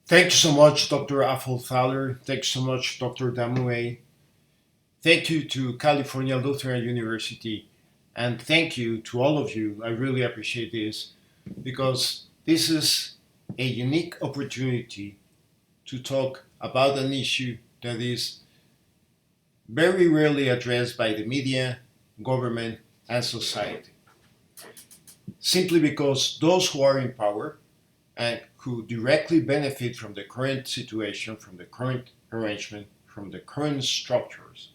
Thank you so much, Dr. Affolthaler. Thank you so much, Dr. Damoué. Thank you to California Lutheran University. And thank you to all of you. I really appreciate this because this is a unique opportunity to talk about an issue that is very rarely addressed by the media, government, and society. Simply because those who are in power and who directly benefit from the current situation, from the current arrangement, from the current structures,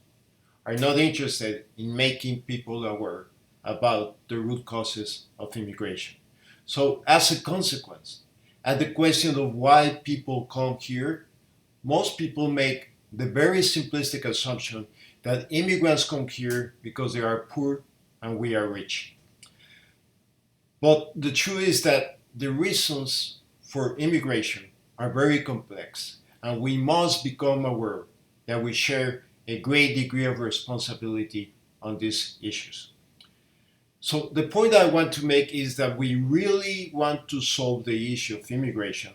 are not interested in making people aware about the root causes of immigration. So, as a consequence, at the question of why people come here, most people make the very simplistic assumption that immigrants come here because they are poor and we are rich. But the truth is that the reasons for immigration are very complex, and we must become aware that we share a great degree of responsibility on these issues. So, the point I want to make is that we really want to solve the issue of immigration.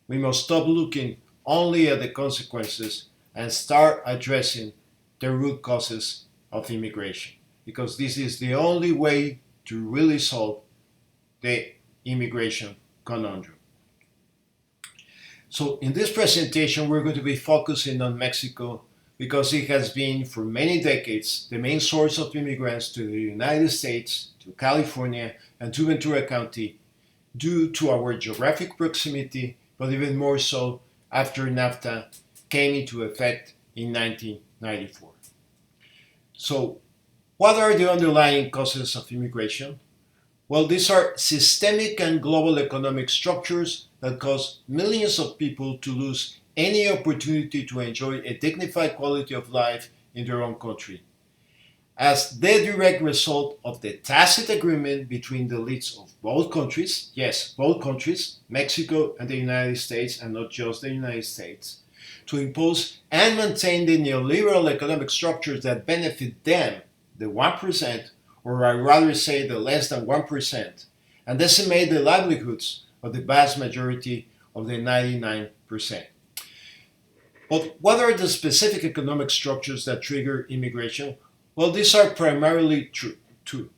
We must stop looking only at the consequences and start addressing the root causes of immigration, because this is the only way to really solve the immigration conundrum. So in this presentation, we're going to be focusing on Mexico because it has been for many decades the main source of immigrants to the United States, to California, and to Ventura County due to our geographic proximity, but even more so after NAFTA came into effect in 1994. So, what are the underlying causes of immigration? Well, these are systemic and global economic structures that cause millions of people to lose any opportunity to enjoy a dignified quality of life in their own country. As the direct result of the tacit agreement between the elites of both countries, yes, both countries, Mexico and the United States, and not just the United States, to impose and maintain the neoliberal economic structures that benefit them, the 1%, or I rather say the less than 1%, and decimate the livelihoods of the vast majority of the 99%. But what are the specific economic structures that trigger immigration? Well, these are primarily two.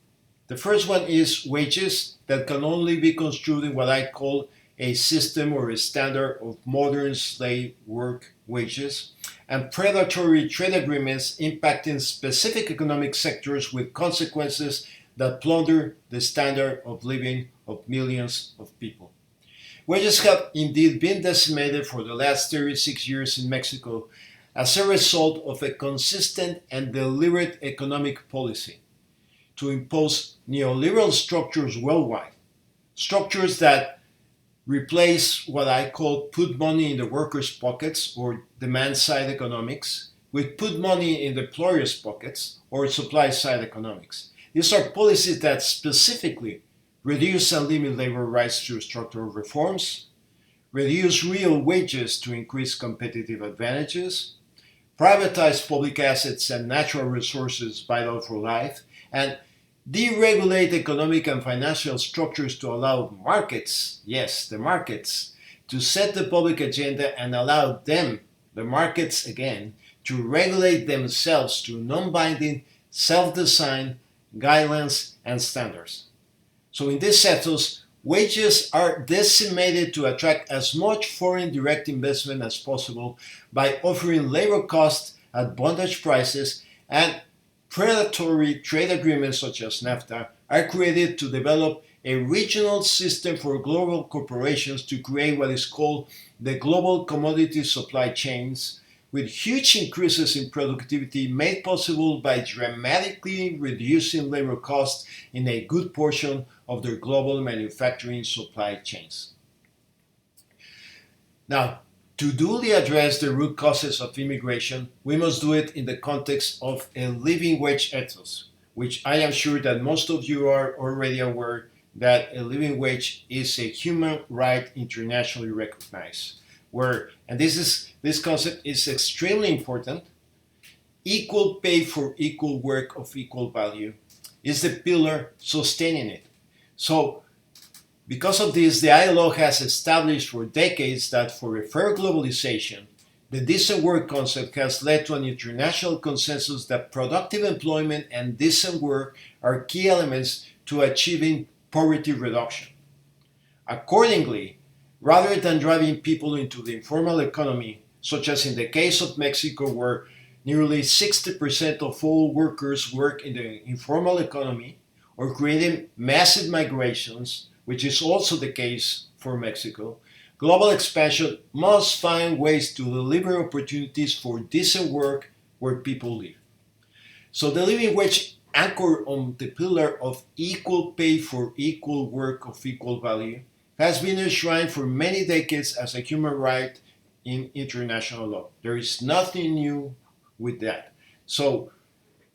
The first one is wages that can only be construed in what I call a system or a standard of modern slave work wages, and predatory trade agreements impacting specific economic sectors with consequences that plunder the standard of living of millions of people. Wages have indeed been decimated for the last 36 years in Mexico as a result of a consistent and deliberate economic policy to impose neoliberal structures worldwide, structures that replace what I call put money in the workers' pockets or demand side economics with put money in the employers' pockets or supply side economics. These are policies that specifically reduce and limit labor rights through structural reforms, reduce real wages to increase competitive advantages, privatize public assets and natural resources vital for life, and deregulate economic and financial structures to allow markets, yes, the markets, to set the public agenda and allow them, the markets again, to regulate themselves through non-binding, self-designed guidelines and standards. So in these sectors, wages are decimated to attract as much foreign direct investment as possible by offering labor costs at bondage prices, and predatory trade agreements such as NAFTA are created to develop a regional system for global corporations to create what is called the global commodity supply chains, with huge increases in productivity made possible by dramatically reducing labor costs in a good portion of their global manufacturing supply chains. Now, to duly address the root causes of immigration, we must do it in the context of a living wage ethos, which I am sure that most of you are already aware that a living wage is a human right internationally recognized. And this concept is extremely important. Equal pay for equal work of equal value is the pillar sustaining it. So Because of this, the ILO has established for decades that for a fair globalization, the decent work concept has led to an international consensus that productive employment and decent work are key elements to achieving poverty reduction. Accordingly, rather than driving people into the informal economy, such as in the case of Mexico, where nearly 60% of all workers work in the informal economy, or creating massive migrations, which is also the case for Mexico, global expansion must find ways to deliver opportunities for decent work where people live. So the living wage anchored on the pillar of equal pay for equal work of equal value has been enshrined for many decades as a human right in international law. There is nothing new with that. So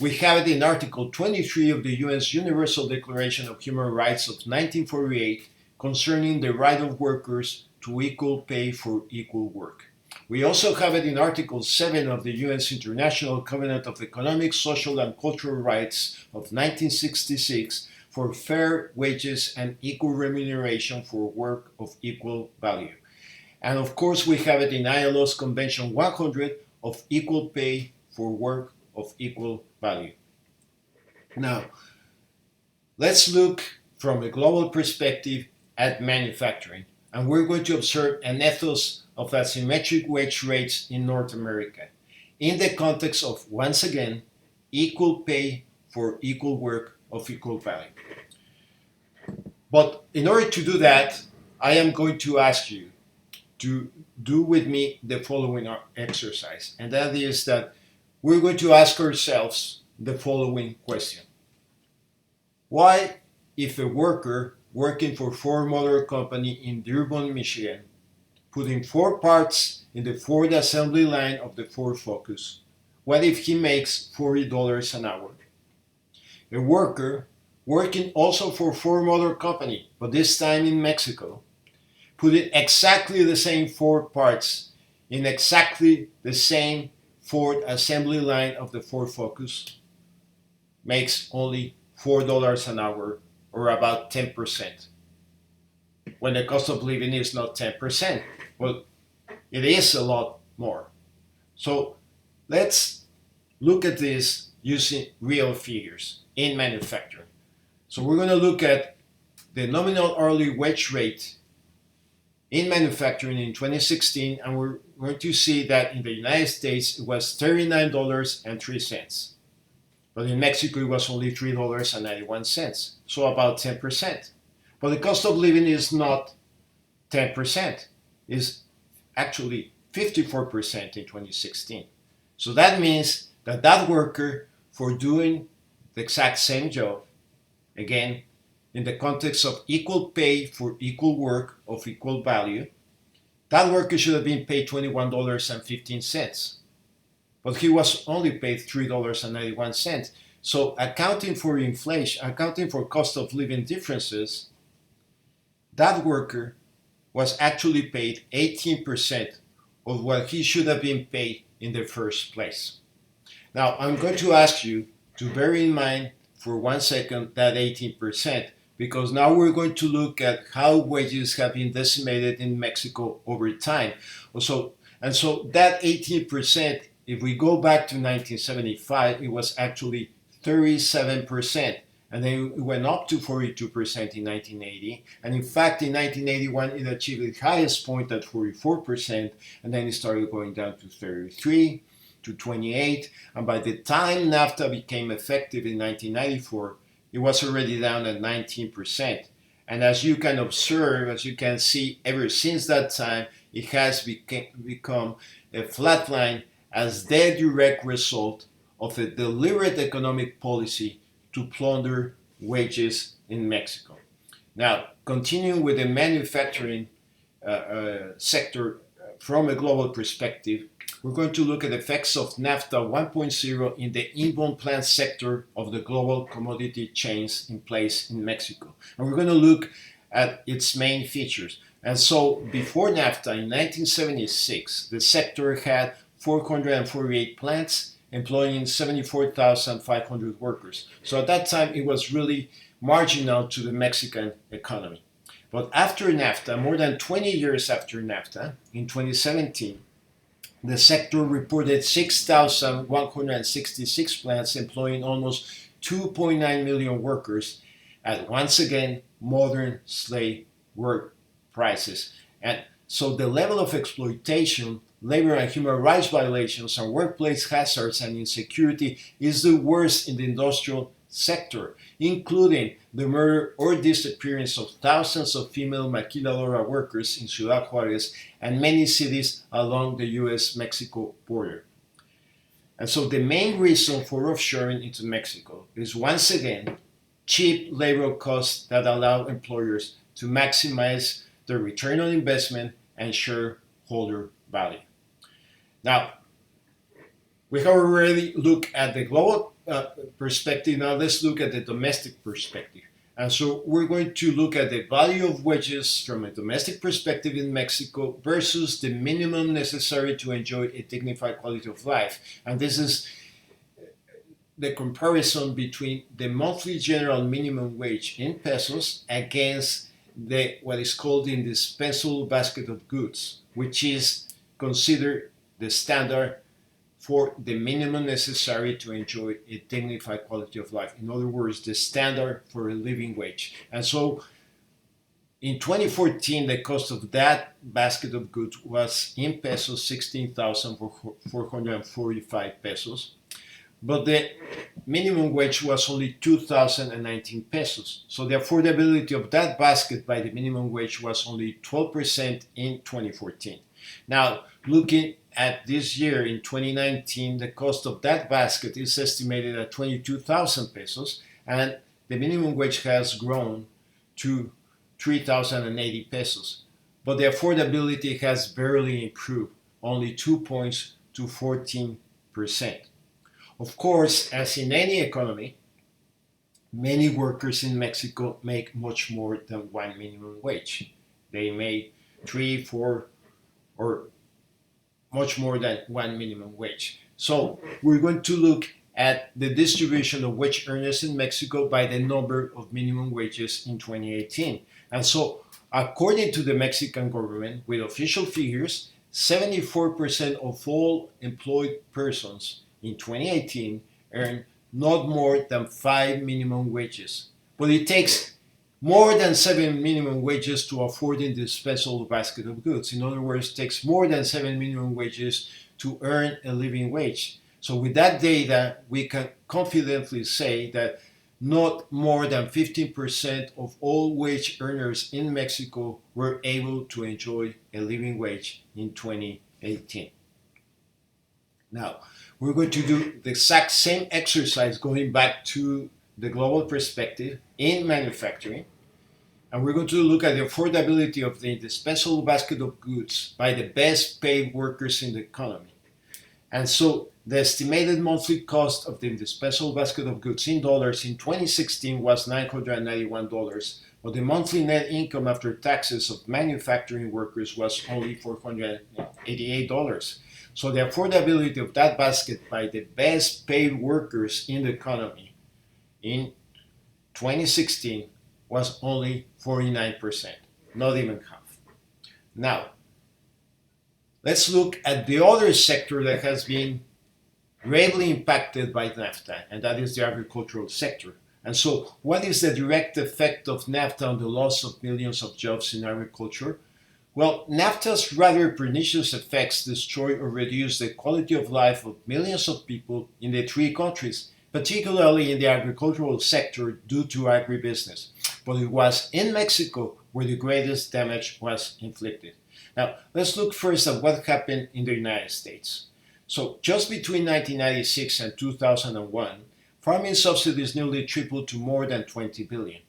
we have it in Article 23 of the UN's Universal Declaration of Human Rights of 1948 concerning the right of workers to equal pay for equal work. We also have it in Article 7 of the UN's International Covenant of Economic, Social, and Cultural Rights of 1966 for fair wages and equal remuneration for work of equal value. And of course, we have it in ILO's Convention 100 of equal pay for work of equal value. Now, let's look from a global perspective at manufacturing. And we're going to observe an ethos of asymmetric wage rates in North America in the context of, once again, equal pay for equal work of equal value. But in order to do that, I am going to ask you to do with me the following exercise, and that is that we're going to ask ourselves the following question. Why, if a worker working for Ford Motor Company in Dearborn, Michigan, putting 4 parts in the Ford assembly line of the Ford Focus, what if he makes $40 an hour? A worker working also for Ford Motor Company, but this time in Mexico, putting exactly the same 4 parts in exactly the same Ford assembly line of the Ford Focus, makes only $4 an hour, or about 10%, when the cost of living is not 10%. Well, it is a lot more. So let's look at this using real figures in manufacturing. So we're going to look at the nominal hourly wage rate in manufacturing in 2016, and we're going to see that in the United States it was $39.03. But in Mexico, it was only $3.91, so about 10%. But the cost of living is not 10%, it's actually 54% in 2016. So that means that that worker, for doing the exact same job, again, in the context of equal pay for equal work of equal value, that worker should have been paid $21.15. But he was only paid $3.91. So accounting for inflation, accounting for cost of living differences, that worker was actually paid 18% of what he should have been paid in the first place. Now, I'm going to ask you to bear in mind for 1 second that 18%, because now we're going to look at how wages have been decimated in Mexico over time. So that 18%, if we go back to 1975, it was actually 37%. And then it went up to 42% in 1980. And in fact, in 1981, it achieved its highest point at 44%. And then it started going down to 33, to 28. And by the time NAFTA became effective in 1994, it was already down at 19%. And as you can observe, as you can see, ever since that time, it has become a flat line as the direct result of a deliberate economic policy to plunder wages in Mexico. Now, continuing with the manufacturing sector from a global perspective, we're going to look at the effects of NAFTA 1.0 in the inbound plant sector of the global commodity chains in place in Mexico. And we're going to look at its main features. And so before NAFTA in 1976, the sector had 448 plants employing 74,500 workers. So at that time, it was really marginal to the Mexican economy. But after NAFTA, more than 20 years after NAFTA, in 2017, the sector reported 6,166 plants employing almost 2.9 million workers at once again modern slave work prices. And so the level of exploitation, labor and human rights violations, and workplace hazards and insecurity is the worst in the industrial sector, including the murder or disappearance of thousands of female maquiladora workers in Ciudad Juarez and many cities along the US-Mexico border. And so the main reason for offshoring into Mexico is once again cheap labor costs that allow employers to maximize their return on investment and shareholder value. Now, we have already looked at the global perspective. Now let's look at the domestic perspective. And so we're going to look at the value of wages from a domestic perspective in Mexico versus the minimum necessary to enjoy a dignified quality of life. And this is the comparison between the monthly general minimum wage in pesos against what is called the indispensable basket of goods, which is considered the standard for the minimum necessary to enjoy a dignified quality of life. In other words, the standard for a living wage. And so in 2014, the cost of that basket of goods was in pesos 16,445 pesos. But the minimum wage was only 2,019 pesos. So the affordability of that basket by the minimum wage was only 12% in 2014. Now, looking at this year in 2019, the cost of that basket is estimated at 22,000 pesos, and the minimum wage has grown to 3,080 pesos. But the affordability has barely improved, only 2 points to 14%. Of course, as in any economy, many workers in Mexico make much more than one minimum wage. They make 3, 4, or much more than one minimum wage. So we're going to look at the distribution of wage earners in Mexico by the number of minimum wages in 2018. And so according to the Mexican government, with official figures, 74% of all employed persons in 2018 earned not more than 5 minimum wages. But it takes more than 7 minimum wages to afford the indispensable basket of goods. In other words, it takes more than 7 minimum wages to earn a living wage. So with that data, we can confidently say that not more than 15% of all wage earners in Mexico were able to enjoy a living wage in 2018. Now, we're going to do the exact same exercise going back to the global perspective in manufacturing. And we're going to look at the affordability of the indispensable basket of goods by the best paid workers in the economy. And so the estimated monthly cost of the indispensable basket of goods in dollars in 2016 was $991, but the monthly net income after taxes of manufacturing workers was only $488. So the affordability of that basket by the best paid workers in the economy in 2016 was only 49%, not even half. Now, let's look at the other sector that has been gravely impacted by NAFTA, and that is the agricultural sector. And so, what is the direct effect of NAFTA on the loss of millions of jobs in agriculture? Well, NAFTA's rather pernicious effects destroy or reduce the quality of life of millions of people in the three countries, particularly in the agricultural sector due to agribusiness. But it was in Mexico where the greatest damage was inflicted. Now, let's look first at what happened in the United States. So, just between 1996 and 2001, farming subsidies nearly tripled to more than $20 billion.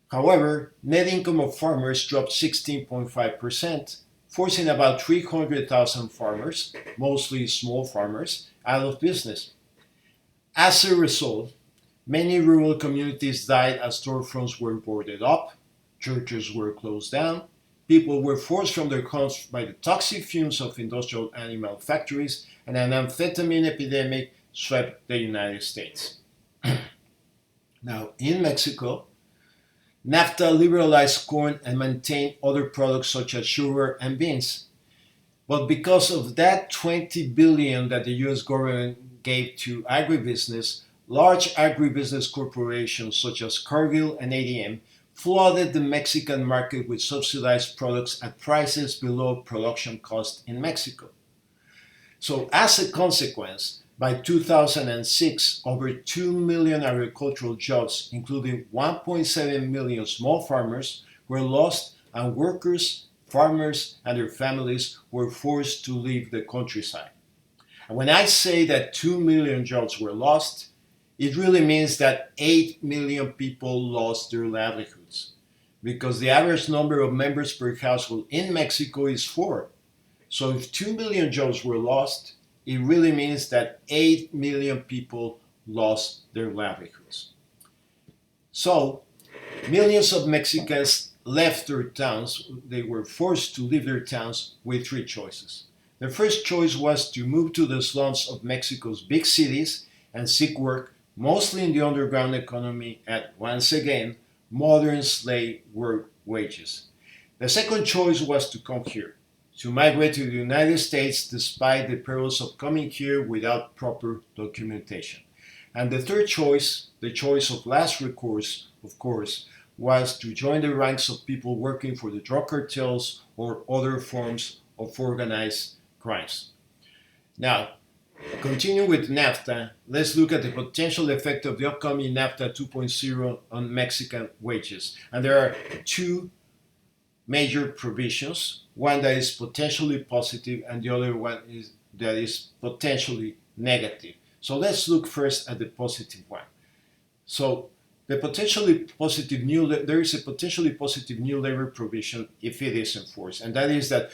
However, net income of farmers dropped 16.5%, forcing about 300,000 farmers, mostly small farmers, out of business. As a result, many rural communities died as storefronts were boarded up, churches were closed down, people were forced from their homes by the toxic fumes of industrial animal factories, and an amphetamine epidemic swept the United States. Now, in Mexico, NAFTA liberalized corn and maintained other products such as sugar and beans. But because of that 20 billion that the US government gave to agribusiness, large agribusiness corporations such as Cargill and ADM flooded the Mexican market with subsidized products at prices below production cost in Mexico. So, as a consequence, by 2006, over 2 million agricultural jobs, including 1.7 million small farmers, were lost, and workers, farmers, and their families were forced to leave the countryside. And when I say that 2 million jobs were lost, it really means that 8 million people lost their livelihoods, because the average number of members per household in Mexico is 4. So if 2 million jobs were lost, it really means that 8 million people lost their livelihoods. So millions of Mexicans left their towns. They were forced to leave their towns with 3 choices. The first choice was to move to the slums of Mexico's big cities and seek work, mostly in the underground economy, at, once again, modern slave work wages. The second choice was to come here, to migrate to the United States despite the perils of coming here without proper documentation. And the third choice, the choice of last recourse, of course, was to join the ranks of people working for the drug cartels or other forms of organized crimes. Now, continuing with NAFTA, let's look at the potential effect of the upcoming NAFTA 2.0 on Mexican wages. And there are 2 major provisions, one that is potentially positive and the other one that is potentially negative. So let's look first at the positive one. So there is a potentially positive new labor provision if it is enforced, and that is that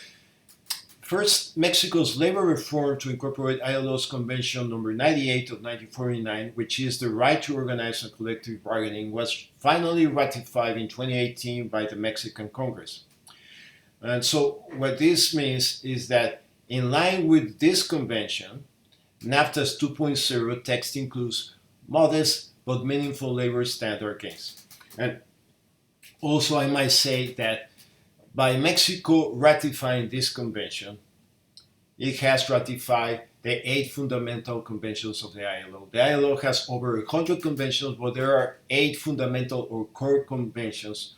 first, Mexico's labor reform to incorporate ILO's Convention number 98 of 1949, which is the right to organize and collective bargaining, was finally ratified in 2018 by the Mexican Congress. And so what this means is that in line with this convention, NAFTA's 2.0 text includes modest but meaningful labor standard gains. And also I might say that by Mexico ratifying this convention, it has ratified the 8 fundamental conventions of the ILO. The ILO has over 100 conventions, but there are 8 fundamental or core conventions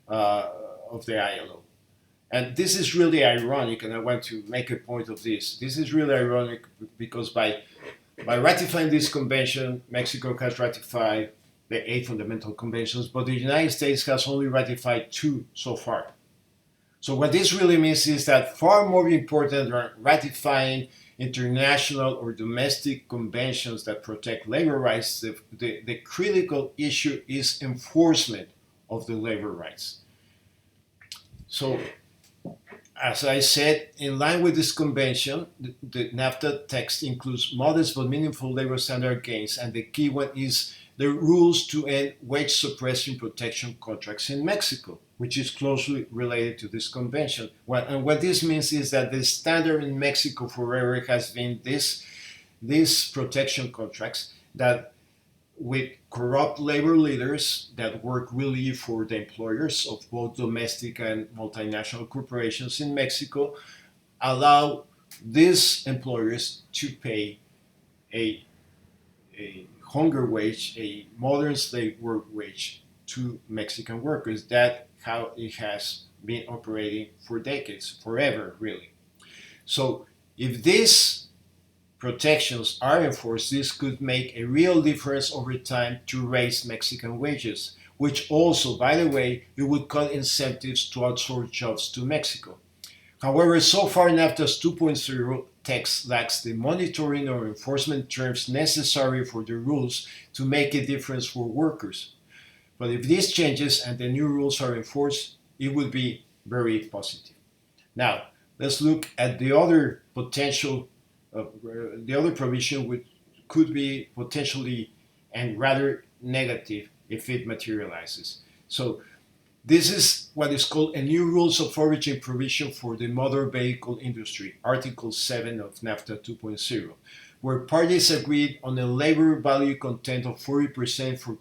of the ILO. And this is really ironic, and I want to make a point of this. This is really ironic because by ratifying this convention, Mexico has ratified the 8 fundamental conventions, but the United States has only ratified 2 so far. So what this really means is that far more important than ratifying international or domestic conventions that protect labor rights, the critical issue is enforcement of the labor rights. So, as I said, in line with this convention, the NAFTA text includes modest but meaningful labor standard gains, and the key one is the rules to end wage suppression protection contracts in Mexico, which is closely related to this convention. And what this means is that the standard in Mexico forever has been these protection contracts that with corrupt labor leaders that work really for the employers of both domestic and multinational corporations in Mexico allow these employers to pay a hunger wage, a modern slave work wage to Mexican workers. That's how it has been operating for decades, forever, really. So if these protections are enforced, this could make a real difference over time to raise Mexican wages, which also, by the way, it would cut incentives to outsource jobs to Mexico. However, so far NAFTA's 2.0 text lacks the monitoring or enforcement terms necessary for the rules to make a difference for workers. But if this changes and the new rules are enforced, it would be very positive. Now, let's look at the other potential, the other provision which could be potentially and rather negative if it materializes. So this is what is called a new rules of origin provision for the motor vehicle industry, Article 7 of NAFTA 2.0, where parties agreed on a labor value content of 40% for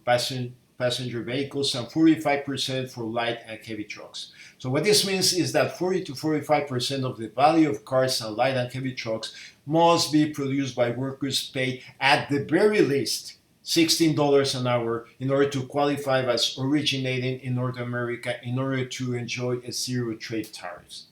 passenger vehicles and 45% for light and heavy trucks. So what this means is that 40 to 45% of the value of cars and light and heavy trucks must be produced by workers paid at the very least $16 an hour in order to qualify as originating in North America in order to enjoy a zero trade tariffs.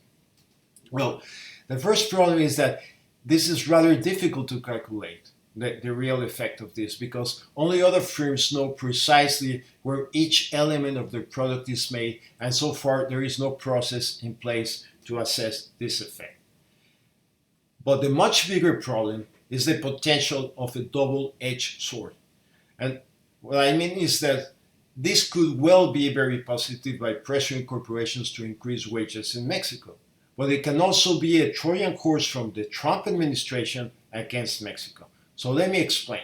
Well, the first problem is that this is rather difficult to calculate the real effect of this because only other firms know precisely where each element of their product is made, and so far there is no process in place to assess this effect. But the much bigger problem is the potential of a double-edged sword. And what I mean is that this could well be very positive by pressuring corporations to increase wages in Mexico. But it can also be a Trojan horse from the Trump administration against Mexico. So let me explain.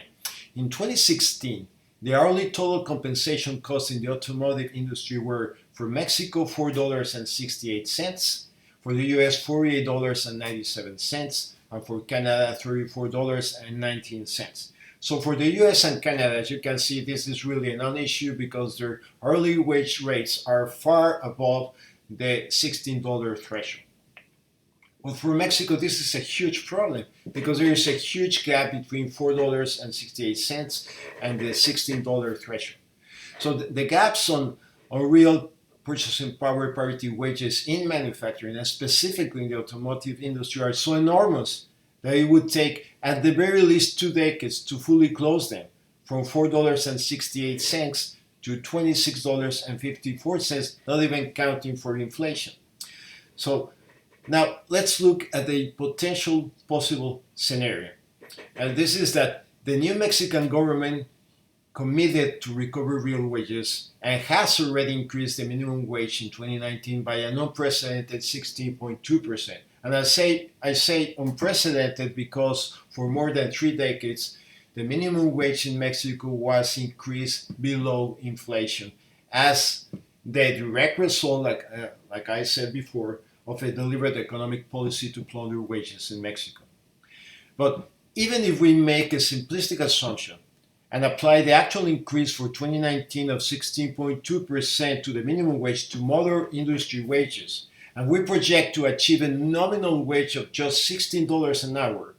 In 2016, the hourly total compensation costs in the automotive industry were for Mexico $4.68, for the US $48.97, and for Canada $34.19. So for the US and Canada, as you can see, this is really a non-issue because their hourly wage rates are far above the $16 threshold. But for Mexico, this is a huge problem because there is a huge gap between $4.68 and the $16 threshold. So the gaps on real purchasing power parity wages in manufacturing, and specifically in the automotive industry, are so enormous that it would take at the very least 2 decades to fully close them, from $4.68 to $26.54, not even counting for inflation. So now let's look at the potential possible scenario. And this is that the new Mexican government committed to recover real wages and has already increased the minimum wage in 2019 by an unprecedented 16.2%. And I say unprecedented because for more than 3 decades, the minimum wage in Mexico was increased below inflation as the direct result, like I said before, of a deliberate economic policy to plunder wages in Mexico. But even if we make a simplistic assumption and apply the actual increase for 2019 of 16.2% to the minimum wage to mother industry wages, and we project to achieve a nominal wage of just $16 an hour,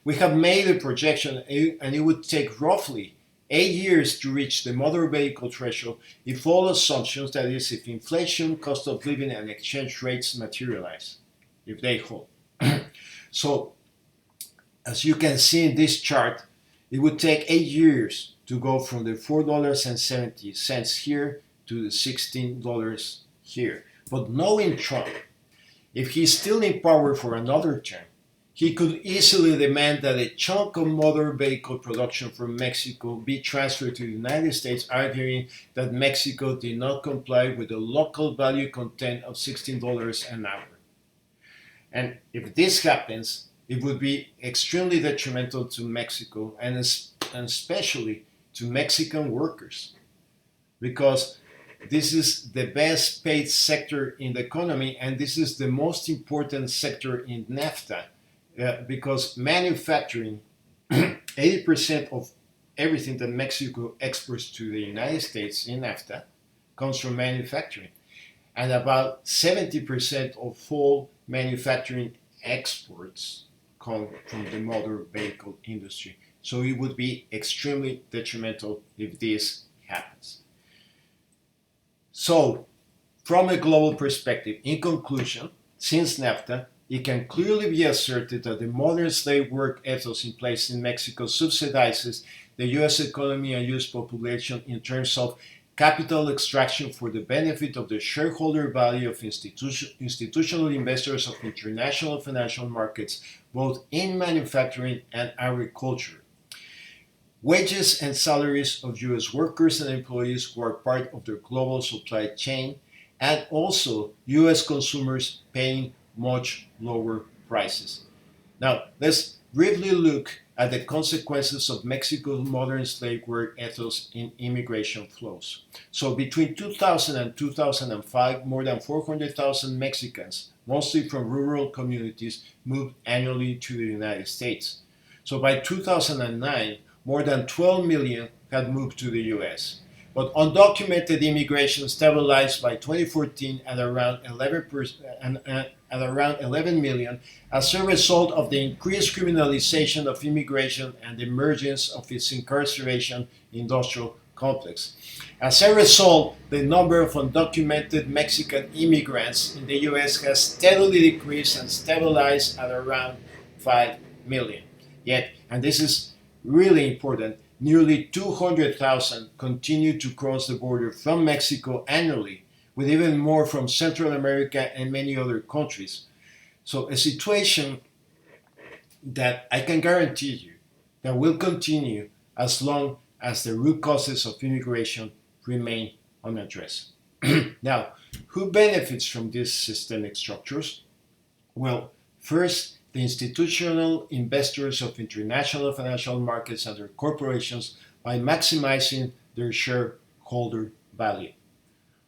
we have made a projection and it would take roughly 8 years to reach the motor vehicle threshold if all assumptions, that is, if inflation, cost of living, and exchange rates materialize, if they hold. So, as you can see in this chart, it would take 8 years to go from the $4.70 here to the $16 here. But knowing Trump, if he's still in power for another term, he could easily demand that a chunk of motor vehicle production from Mexico be transferred to the United States, arguing that Mexico did not comply with the local value content of $16 an hour. And if this happens, it would be extremely detrimental to Mexico and especially to Mexican workers, because this is the best paid sector in the economy, and this is the most important sector in NAFTA. Because manufacturing, 80% of everything that Mexico exports to the United States in NAFTA comes from manufacturing. And about 70% of all manufacturing exports come from the motor vehicle industry. So it would be extremely detrimental if this happens. So, from a global perspective, in conclusion, since NAFTA, it can clearly be asserted that the modern slave work ethos in place in Mexico subsidizes the U.S. economy and U.S. population in terms of capital extraction for the benefit of the shareholder value of institutional investors of international financial markets, both in manufacturing and agriculture. Wages and salaries of U.S. workers and employees who are part of the global supply chain, and also U.S. consumers paying much lower prices. Now, let's briefly look at the consequences of Mexico's modern slave work ethos in immigration flows. So between 2000 and 2005, more than 400,000 Mexicans, mostly from rural communities, moved annually to the United States. So by 2009, more than 12 million had moved to the US. but undocumented immigration stabilized by 2014 at around 11 million as a result of the increased criminalization of immigration and the emergence of its incarceration industrial complex. As a result, the number of undocumented Mexican immigrants in the US has steadily decreased and stabilized at around 5 million. Yet, and this is really important, nearly 200,000 continue to cross the border from Mexico annually, with even more from Central America and many other countries. So, a situation that I can guarantee you that will continue as long as the root causes of immigration remain unaddressed. Now, who benefits from these systemic structures? Well, first, the institutional investors of international financial markets and their corporations by maximizing their shareholder value.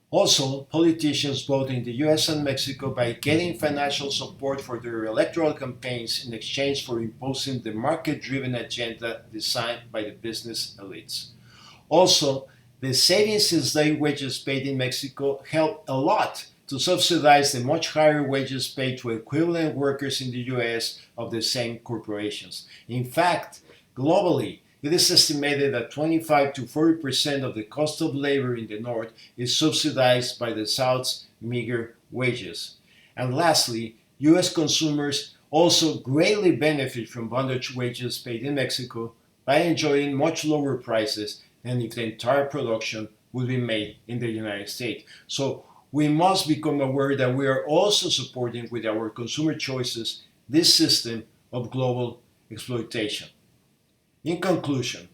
Also, politicians both in the US and Mexico by getting financial support for their electoral campaigns in exchange for imposing the market-driven agenda designed by the business elites. Also, the savings in slave wages paid in Mexico helped a lot to subsidize the much higher wages paid to equivalent workers in the US of the same corporations. In fact, globally, it is estimated that 25 to 40% of the cost of labor in the North is subsidized by the South's meager wages. And lastly, US consumers also greatly benefit from bondage wages paid in Mexico by enjoying much lower prices than if the entire production would be made in the United States. So we must become aware that we are also supporting with our consumer choices this system of global exploitation. In conclusion,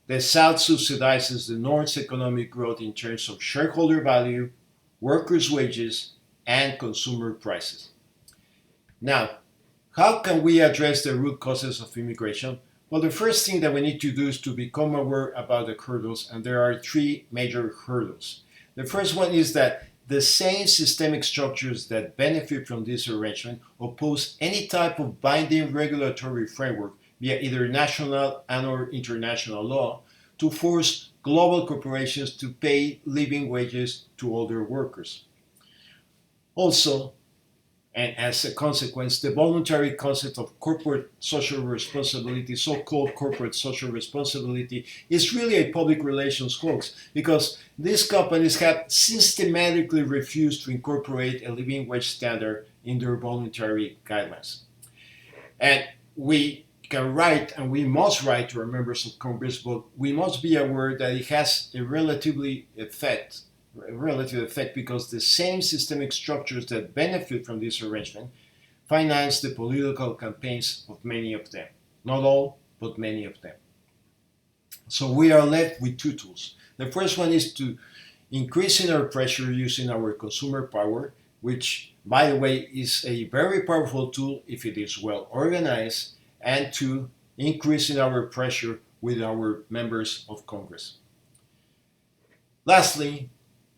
the South subsidizes the North's economic growth in terms of shareholder value, workers' wages, and consumer prices. Now, how can we address the root causes of immigration? Well, the first thing that we need to do is to become aware about the hurdles, and there are three major hurdles. The first one is that the same systemic structures that benefit from this arrangement oppose any type of binding regulatory framework via either national and/or international law to force global corporations to pay living wages to older workers. Also, and as a consequence, the voluntary concept of corporate social responsibility, so-called corporate social responsibility, is really a public relations hoax because these companies have systematically refused to incorporate a living wage standard in their voluntary guidelines. And we can write, and we must write to our members of Congress, but we must be aware that it has a relative effect because the same systemic structures that benefit from this arrangement finance the political campaigns of many of them. Not all, but many of them. So we are left with two tools. The first one is to increasing our pressure using our consumer power, which, by the way, is a very powerful tool if it is well organized, and to increasing our pressure with our members of Congress. Lastly,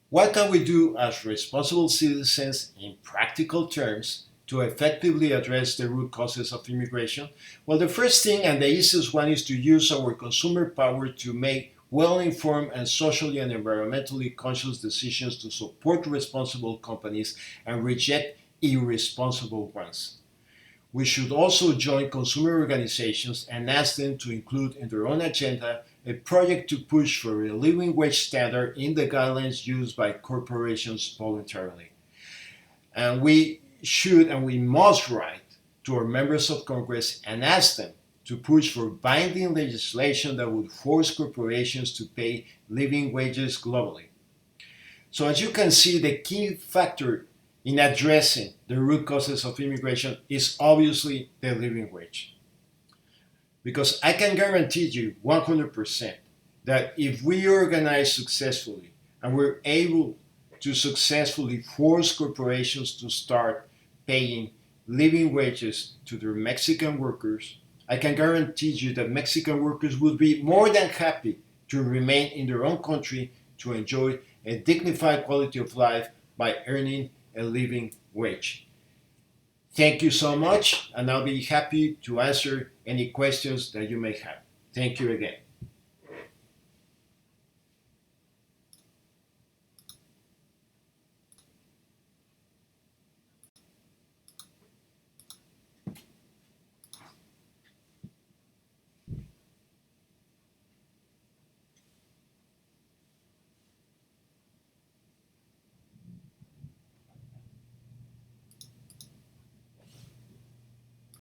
what can we do as responsible citizens in practical terms to effectively address the root causes of immigration? Well, the first thing and the easiest one is to use our consumer power to make well-informed and socially and environmentally conscious decisions to support responsible companies and reject irresponsible ones. We should also join consumer organizations and ask them to include in their own agenda a project to push for a living wage standard in the guidelines used by corporations voluntarily. And we should and we must write to our members of Congress and ask them to push for binding legislation that would force corporations to pay living wages globally. So as you can see, the key factor in addressing the root causes of immigration is obviously the living wage. Because I can guarantee you 100% that if we organize successfully and we're able to successfully force corporations to start paying living wages to their Mexican workers, I can guarantee you that Mexican workers would be more than happy to remain in their own country to enjoy a dignified quality of life by earning a living wage. Thank you so much, and I'll be happy to answer any questions that you may have. Thank you again.